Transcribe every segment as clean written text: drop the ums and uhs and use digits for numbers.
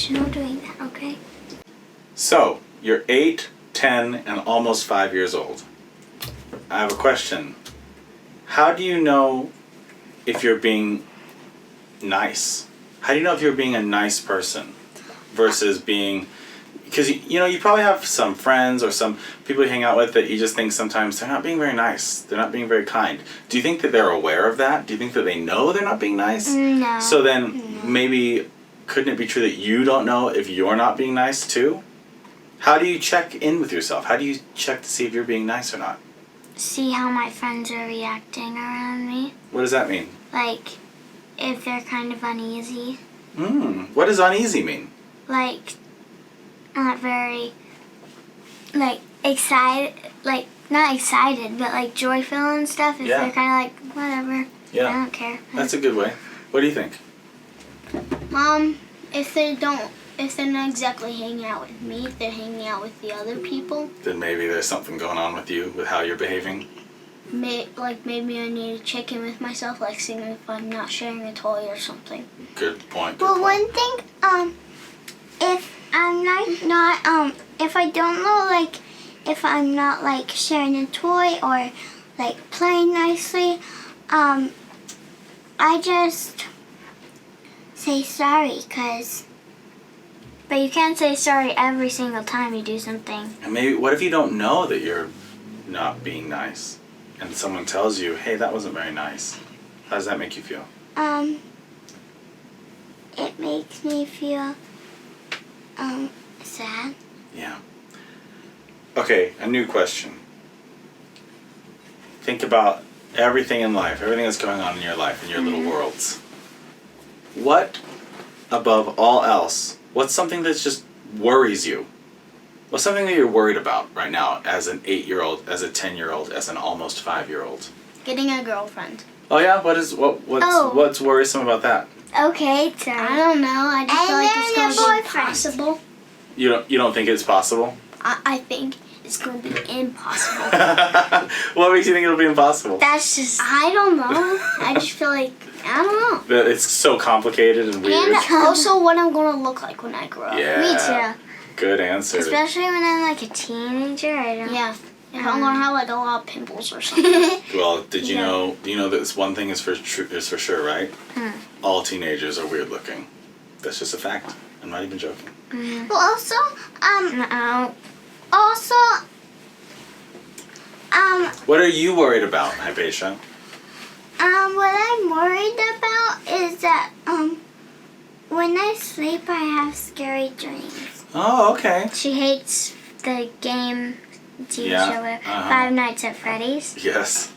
intentional doing that, okay? So, you're 8, 10, and almost 5 years old. I have a question. How do you know if you're being nice? How do you know if you're being a nice person versus being... Because, you probably have some friends or some people you hang out with that you just think sometimes they're not being very nice. They're not being very kind. Do you think that they're aware of that? Do you think that they know they're not being nice? No. So then maybe couldn't it be true that you don't know if you're not being nice too? How do you check in with yourself? How do you check to see if you're being nice or not? See how my friends are reacting around me. What does that mean? Like, if they're kind of uneasy. What does uneasy mean? Like, not very, like, excited, like, not excited, but like joyful and stuff. If they're kind of like, whatever. Yeah. I don't care. That's a good way. What do you think? If they're not exactly hanging out with me, if they're hanging out with the other people, Then maybe there's something going on with you, with how you're behaving. maybe I need to check in with myself, like seeing if I'm not sharing a toy or something. Good point. Well, one thing, if I'm if I don't know, like, if I'm not, like, sharing a toy or, like, playing nicely, I just say sorry, but you can't say sorry every single time you do something. And maybe, what if you don't know that you're not being nice? And someone tells you, hey, that wasn't very nice. How does that make you feel? It makes me feel, sad. Yeah. Okay, a new question. Think about everything in life, everything that's going on in your life, in your little worlds. What, above all else, what's something that just worries you? What's something that you're worried about right now as an 8-year-old, as a 10-year-old, as an almost 5-year-old? Getting a girlfriend. Oh yeah? What's worrisome about that? Okay, sorry. I don't know. I just feel like it's going to be impossible. You don't think it's possible? I think it's going to be impossible. What makes you think it'll be impossible? That's just... I don't know. I just feel like, I don't know. That it's so complicated and weird. And also what I'm going to look like when I grow up. Yeah. Me too. Good answer. Especially when I'm like a teenager. I don't... Yeah. If I'm going to have like a lot of pimples or something. Well, do you know that this one thing is for sure, right? All teenagers are weird looking. That's just a fact. I'm not even joking. Well, also, What are you worried about, Hypatia? what I'm worried about is that, when I sleep, I have scary dreams. Oh, okay. She hates the game TV show, Five Nights at Freddy's. Yes.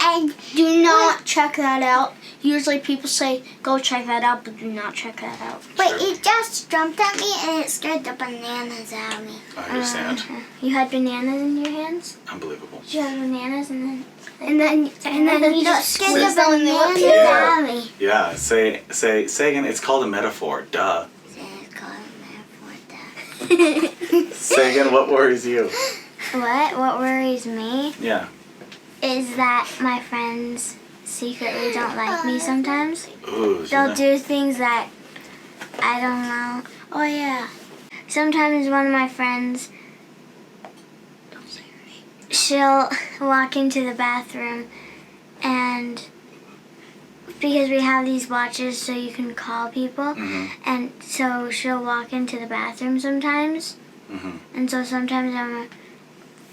And do not check that out. Usually people say, go check that out, but do not check that out. But it just jumped at me and it scared the bananas out of me. I understand. You had bananas in your hands? Unbelievable. You had bananas and then you just scared the bananas Yeah. out of me. Yeah, say again, it's called a metaphor. Duh. It's called a metaphor, duh. Say again, what worries you? What worries me Yeah. is that my friends secretly don't like me sometimes. Ooh, They'll do things that I don't know. Oh, yeah. Sometimes one of my friends, she'll walk into the bathroom and because we have these watches so you can call people, and so she'll walk into the bathroom sometimes, and so sometimes I'm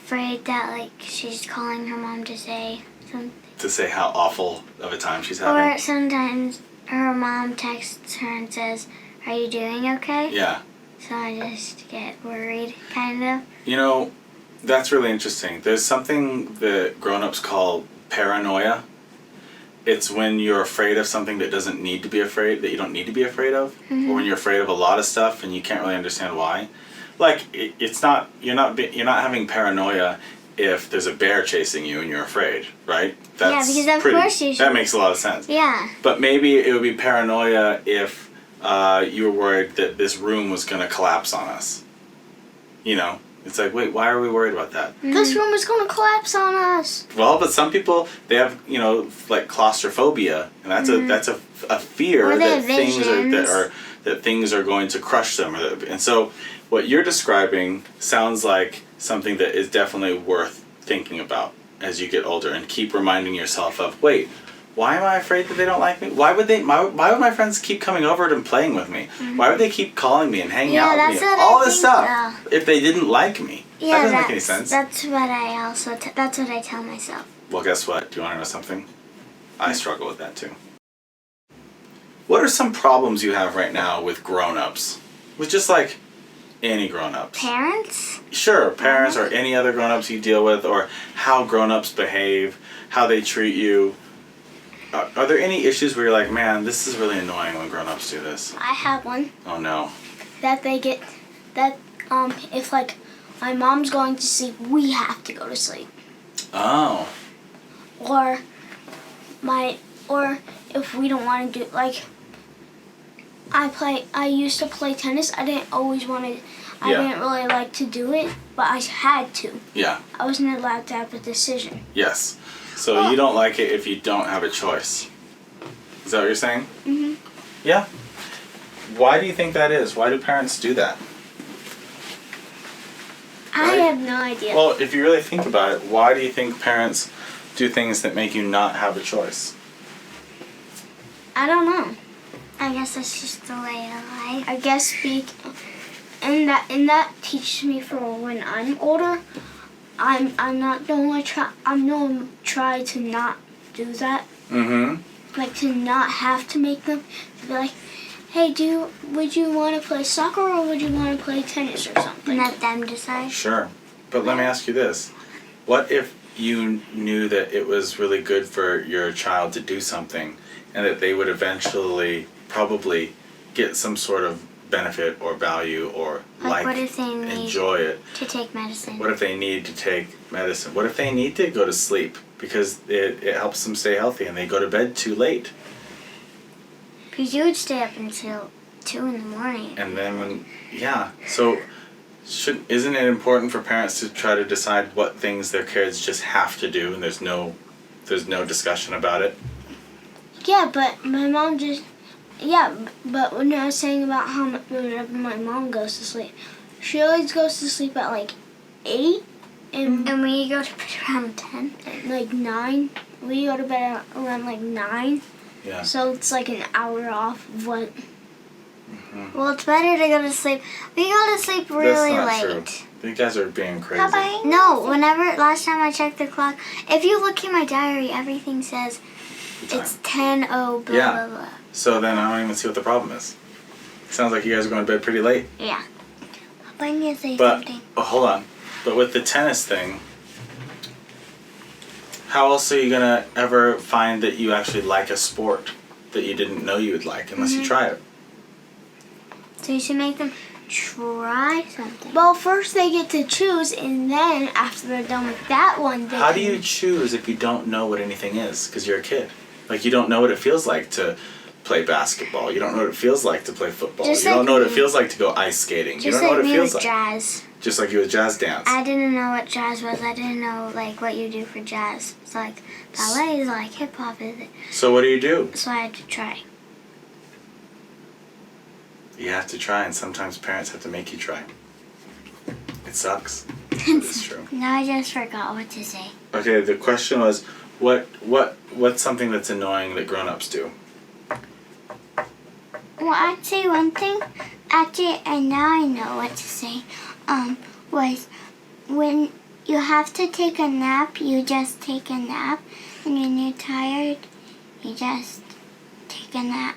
afraid that like she's calling her mom to say something. To say how awful of a time she's having. Or sometimes her mom texts her and says, "Are you doing okay?" Yeah. So I just get worried, kind of. You know, that's really interesting. There's something that grown-ups call paranoia. It's when you're afraid of something that doesn't need to be afraid, that you don't need to be afraid of, or when you're afraid of a lot of stuff and you can't really understand why. Like it's not you're not having paranoia if there's a bear chasing you and you're afraid, right? That's because of course you should. That makes a lot of sense. Yeah. But maybe it would be paranoia if you were worried that this room was going to collapse on us. You know, it's like, wait, why are we worried about that? This room is going to collapse on us. Well, but some people, they have, you know, like claustrophobia, and that's a fear Or they that have things visions. that things are going to crush them. And so what you're describing sounds like something that is definitely worth thinking about as you get older, and keep reminding yourself of, wait, why am I afraid that they don't like me? Why would my friends keep coming over and playing with me? Mm-hmm. Why would they keep calling me and hanging out with me? All this stuff. If they didn't like me. Yeah, that doesn't make any sense. That's what that's what I tell myself. Well, guess what? Do you want to know something? I struggle with that too. What are some problems you have right now with grown-ups? With just like any grown-ups? Parents? Sure, parents or any other grown-ups you deal with, or how grown-ups behave, how they treat you. Are there any issues where you're like, man, this is really annoying when grown-ups do this? I have one. Oh no. That they get, that if like my mom's going to sleep, we have to go to sleep. Oh. Or if we don't want to do, like, I used to play tennis. I didn't always want to, I didn't really like to do it, but I had to. Yeah. I wasn't allowed to have a decision. Yes. So you don't like it if you don't have a choice. Is that what you're saying? Mm-hmm. Yeah. Why do you think that is? Why do parents do that? I have no idea. Well, if you really think about it, why do you think parents do things that make you not have a choice? I don't know. I guess that's just the way of life. I guess and that teaches me for when I'm older. I'm not gonna try to not do that. Mm-hmm. Like to not have to make them to be like, hey, would you want to play soccer or would you want to play tennis or something? Let them decide. Sure. But let me ask you this. What if you knew that it was really good for your child to do something and that they would eventually probably get some sort of benefit or value or what if they need enjoy it? To take medicine. What if they need to take medicine? What if they need to go to sleep because it helps them stay healthy and they go to bed too late? Because you would stay up until 2 in the morning. And then so isn't it important for parents to try to decide what things their kids just have to do and there's no discussion about it? Yeah, but my mom just but when I was saying about how whenever my mom goes to sleep, she always goes to sleep at like 8 and we go to bed around 10. Like 9. We go to bed around like 9. Yeah. So it's like an hour off of what. Mm-hmm. Well, it's better to go to sleep. We go to sleep really That's not late. True. You guys are being crazy. No, last time I checked the clock, if you look in my diary, everything says it's 10:00 blah blah blah. So then I don't even see what the problem is. Sounds like you guys are going to bed pretty late. Yeah. I'm going to say but, something. Oh, hold on. But with the tennis thing, how else are you going to ever find that you actually like a sport that you didn't know you would like unless you try it? So you should make them try something. Well, first they get to choose, and then after they're done with that one, How do you choose if you don't know what anything is? Because you're a kid. Like, you don't know what it feels like to play basketball. You don't know what it feels like to play football. You don't know what it feels like to go ice skating. You don't know what it feels like. Jazz. Just like you with jazz dance. I didn't know what jazz was. I didn't know what you do for jazz. It's like ballet is like hip hop is it. So what do you do? So I had to try. You have to try, and sometimes parents have to make you try. It sucks. It's true. Now I just forgot what to say. Okay, the question was, what's something that's annoying that grown-ups do? Well, I'd say one thing, actually, and now I know what to say, was when you have to take a nap, you just take a nap, and when you're tired, you just take a nap.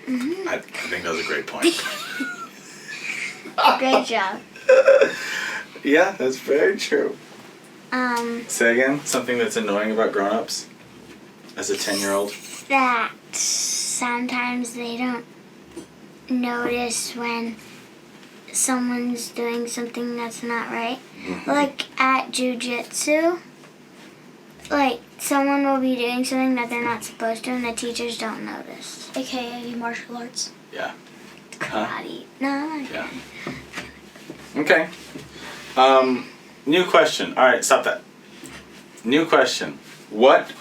Mm-hmm. I think that was a great point. Great job. Yeah, that's very true. Say again, something that's annoying about grown-ups as a 10-year-old? That sometimes they don't notice when someone's doing something that's not right. Mm-hmm. Like at jiu-jitsu, like someone will be doing something that they're not supposed to and the teachers don't notice. AKA martial arts. Yeah. Karate. No. Yeah. Okay. New question. All right, stop that. New question. What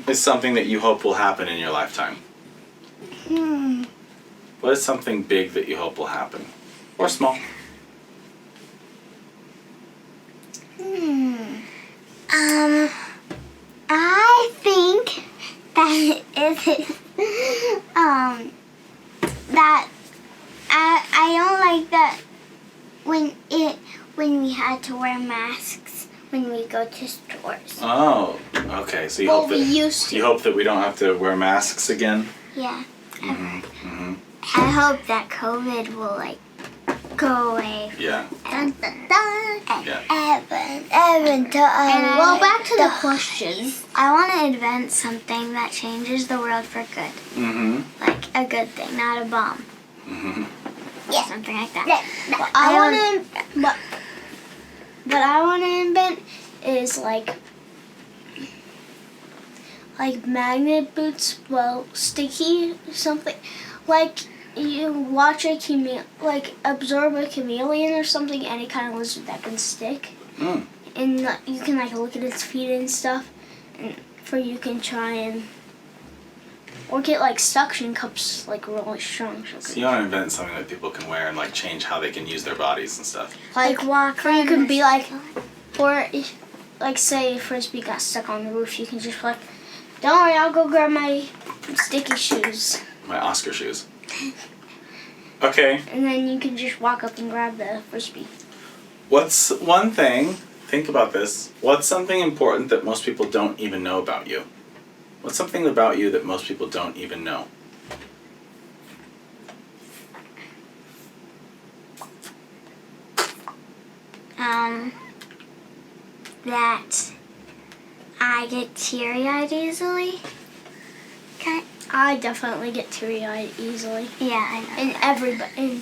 is something that you hope will happen in your lifetime? What is something big that you hope will happen? Or small? I think that that I don't like that when we had to wear masks when we go to stores. Oh, okay. So you Well, hope we that used to. you hope that we don't have to wear masks again. Yeah. Mm-hmm. I hope that COVID will go away. Yeah. Dun, dun, dun. Yeah. Well, back to the question. I want to invent something that changes the world for good. Mm-hmm. Like a good thing, not a bomb. Mm-hmm. Yeah. Something like that. What I want to invent is like magnet boots, well, sticky something. Like you watch a absorb a chameleon or something, any kind of lizard that can stick. Mm. And you can look at its feet and stuff, and you can try and or get suction cups really strong. So you want to invent something that people can wear and change how they can use their bodies and stuff. Walk. Or you can be or say a frisbee got stuck on the roof, you can just be don't worry, I'll go grab my sticky shoes. My Oscar shoes. Okay. And then you can just walk up and grab the frisbee. What's one thing, think about this, what's something important that most people don't even know about you? What's something about you that most people don't even know? That I get teary-eyed easily. Okay. I definitely get teary-eyed easily. Yeah, I know. And everybody.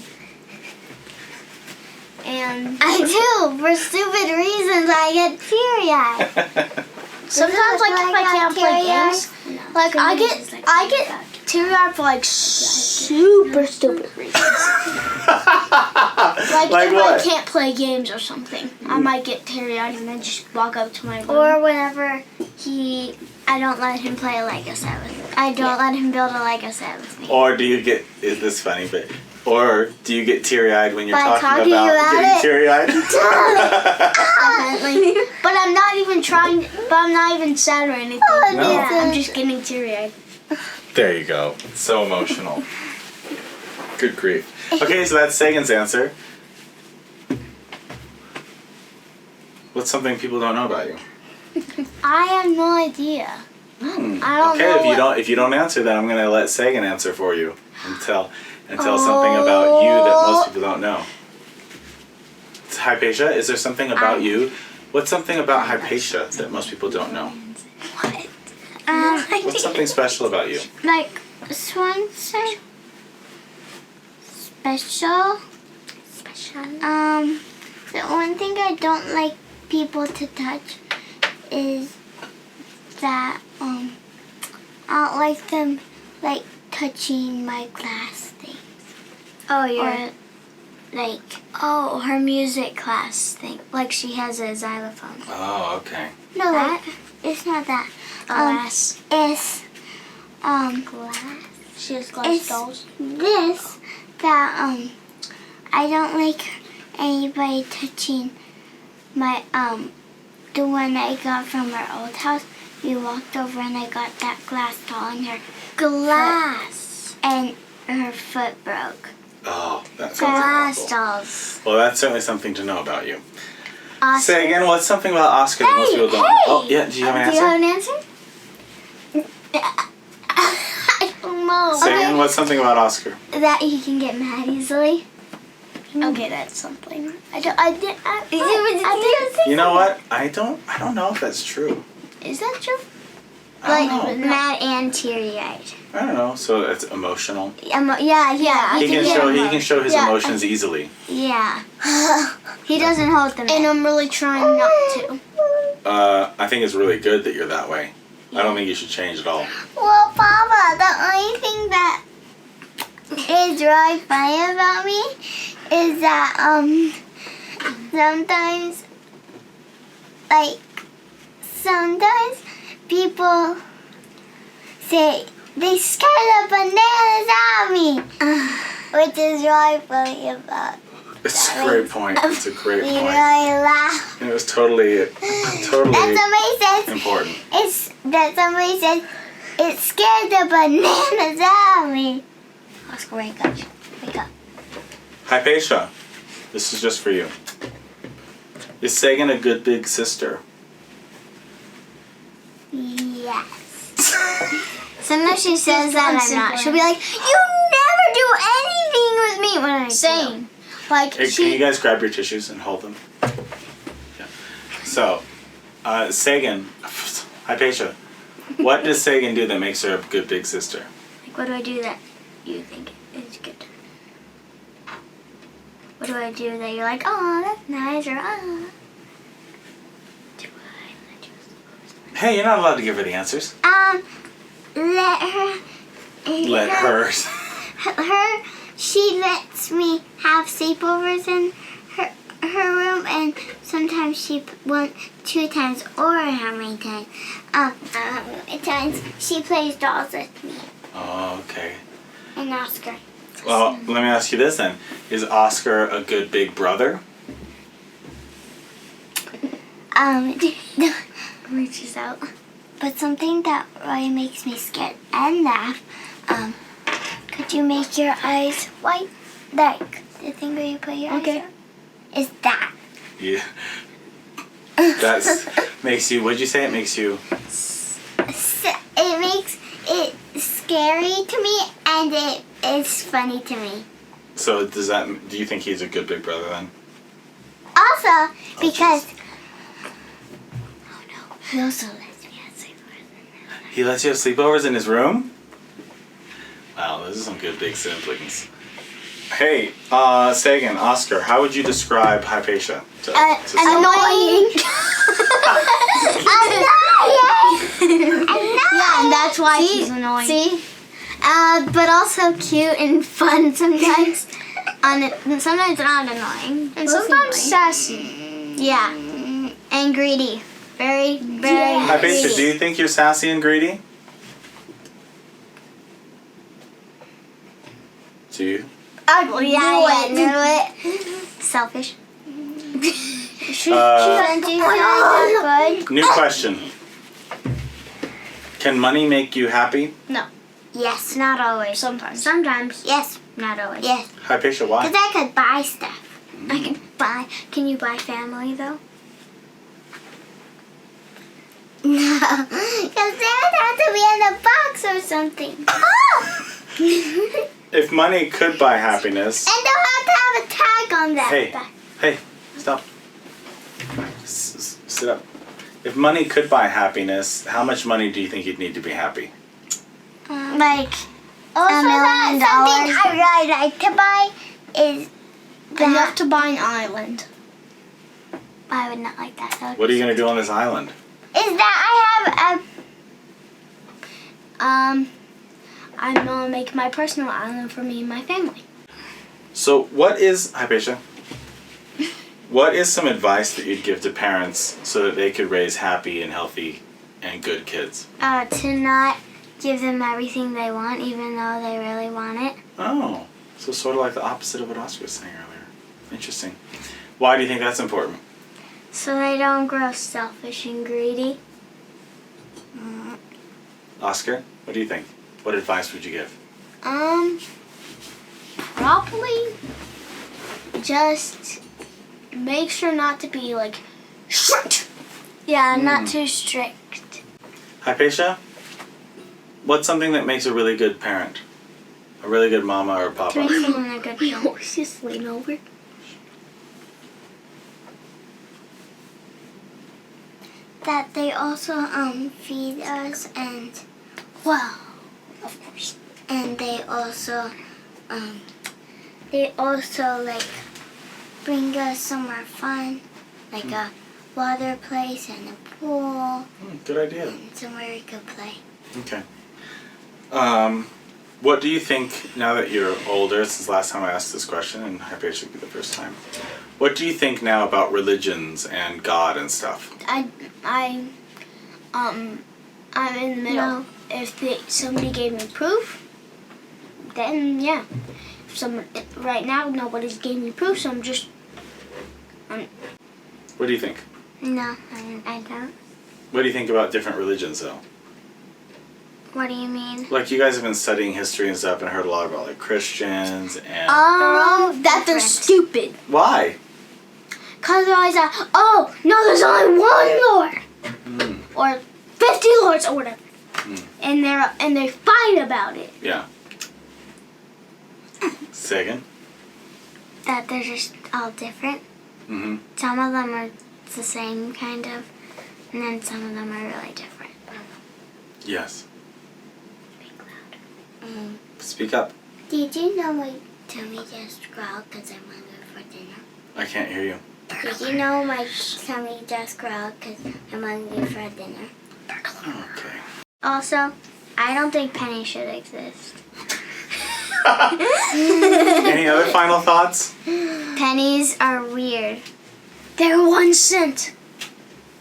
And I do. For stupid reasons, I get teary-eyed. sometimes if I can't play games, I get teary-eyed for super stupid reasons. If what? I can't play games or something, I might get teary-eyed and then just walk up to my room. Or whenever I don't let him play a Lego set with me. I don't let him build a Lego set with me. Or do you get, is this funny, or do you get teary-eyed when you're By talking talking about about getting it. teary-eyed? Definitely. But I'm not even trying. But I'm not even sad or anything. No. I'm just getting teary-eyed. There you go. So emotional. Good grief. Okay, so that's Sagan's answer. What's something people don't know about you? I have no idea. I don't know. Okay, if you don't answer, then I'm gonna let Sagan answer for you and tell something about you that most people don't know. Hypatia, is there something about you? What's something about Hypatia that most people don't know? What? What's something special about you? Something special. The one thing I don't like people to touch is that I don't like them touching my glass things. Oh, Or her music class thing. She has a xylophone. Oh, okay. No, it's not that. Glass. It's Glass. She has glass it's dolls. this that I don't like anybody touching my the one I got from our old house. We walked over and I got that glass doll and her Glass. and her foot broke. Oh, that sounds Glass awful. dolls. Well, that's certainly something to know about you. Oscar. Say again, what's something about Oscar that most people don't know? Oh, yeah, do you have an Do you have answer? an answer? I don't know. Say again, what's something about Oscar? That he can get mad easily. Okay, that's something. You know what? I don't know if that's true. Is that true? I don't know. Mad and teary-eyed. I don't know. So it's emotional. Yeah. He can show his Yeah. emotions easily. Yeah. He doesn't hold them. And I'm really trying not to. I think it's really good that you're that way. I don't think you should change at all. Well, Papa, the only thing that is really funny about me is that sometimes people say they scared the bananas out of me. which is really funny about. It's a great point. It's a great We point. really laugh. It was totally That somebody says important. somebody says it scared the bananas out of me. Oscar, wake up. Wake up. Hypatia, this is just for you. Is Sagan a good big sister? Yes. Sometimes she says that I'm not. simple. She'll be like, "You never do anything with me when I do." Same. Like Hey, can you guys grab your tissues and hold them? Yeah. So, Sagan, Hypatia, what does Sagan do that makes her a good big sister? Like, what do I do that you think is good? What do I do that you're like, "Oh, that's nice," or "Oh." Do I let you? Hey, you're not allowed to give her the answers. Let her. Let her. Her. She lets me have sleepovers in her room, and sometimes she went 2 times, or how many times? Times she plays dolls with me Oh, okay. and Oscar. Well, let me ask you this then. Is Oscar a good big brother? Reaches out. But something that really makes me scared and laugh, could you make your eyes white? Like the thing where you put your eyes on? Is that. Yeah. That's makes you, what'd you say? It makes you... It makes it scary to me, and it is funny to me. So do you think he's a good big brother then? Also, because... Oh no, he also lets me have sleepovers. He lets you have sleepovers in his room? Wow, those are some good big siblings. Hey, Sagan, Oscar, how would you describe Hypatia? Annoying. Annoying. yeah, and that's why she's annoying. See? But also cute and fun sometimes. Sometimes not annoying. And sometimes sassy. Yeah. And greedy. Very, very Hypatia, greedy. do you think you're sassy and greedy? Do you? I knew it. Selfish. New question. Can money make you happy? No. Yes, not always. Sometimes. Sometimes. Yes. Not always. Yes. Hypatia, why? Because I could buy stuff. I could buy. Can you buy family though? No. Because they would have to be in a box or something. Oh! If money could buy happiness... And they'll have to have a tag on that. Hey, stop. Sit up. If money could buy happiness, how much money do you think you'd need to be happy? Like $1 million. Something I really like to buy is Enough to buy an island. I would not like that. What are you going to do on this island? Is that I have I'm gonna make my personal island for me and my family. So what is, Hypatia, what is some advice that you'd give to parents so that they could raise happy and healthy and good kids? to not give them everything they want, even though they really want it. Oh, so sort of like the opposite of what Oscar was saying earlier. Interesting. Why do you think that's important? So they don't grow selfish and greedy. Oscar, what do you think? What advice would you give? Probably just make sure not to be like strict. Yeah, not too strict. Hypatia, what's something that makes a really good parent? A really good mama or papa? To make someone a good parent. always just lean over. That they also feed us and Of course. and they also like bring us somewhere fun, like a water place and a pool Good idea. and somewhere we could play. Okay. What do you think, now that you're older, since last time I asked this question, and Hypatia should be the first time, what do you think now about religions and God and stuff? I'm in the middle. No. If somebody gave me proof, then yeah. right now nobody's gave me proof, so I'm just. What do you think? No, I don't. What do you think about different religions, though? What do you mean? Like, you guys have been studying history and stuff and heard a lot about, like, Christians and... That they're different. stupid. Why? Cause they're always like, oh no, there's only one Lord, or 50 lords or whatever, and they fight about it. Yeah. Second? That they're just all different. Mm-hmm. Some of them are the same, kind of, and then some of them are really different. Yes. Speak loud. Speak up. Did you know my tummy just growled because I'm hungry for dinner? I can't hear you. Did you know my tummy just growled because I'm hungry for dinner? Okay. Also, I don't think pennies should exist. Any other final thoughts? Pennies are weird. They're 1 cent.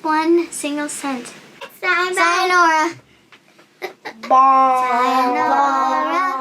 1 single cent. Sayonara. Sayonara.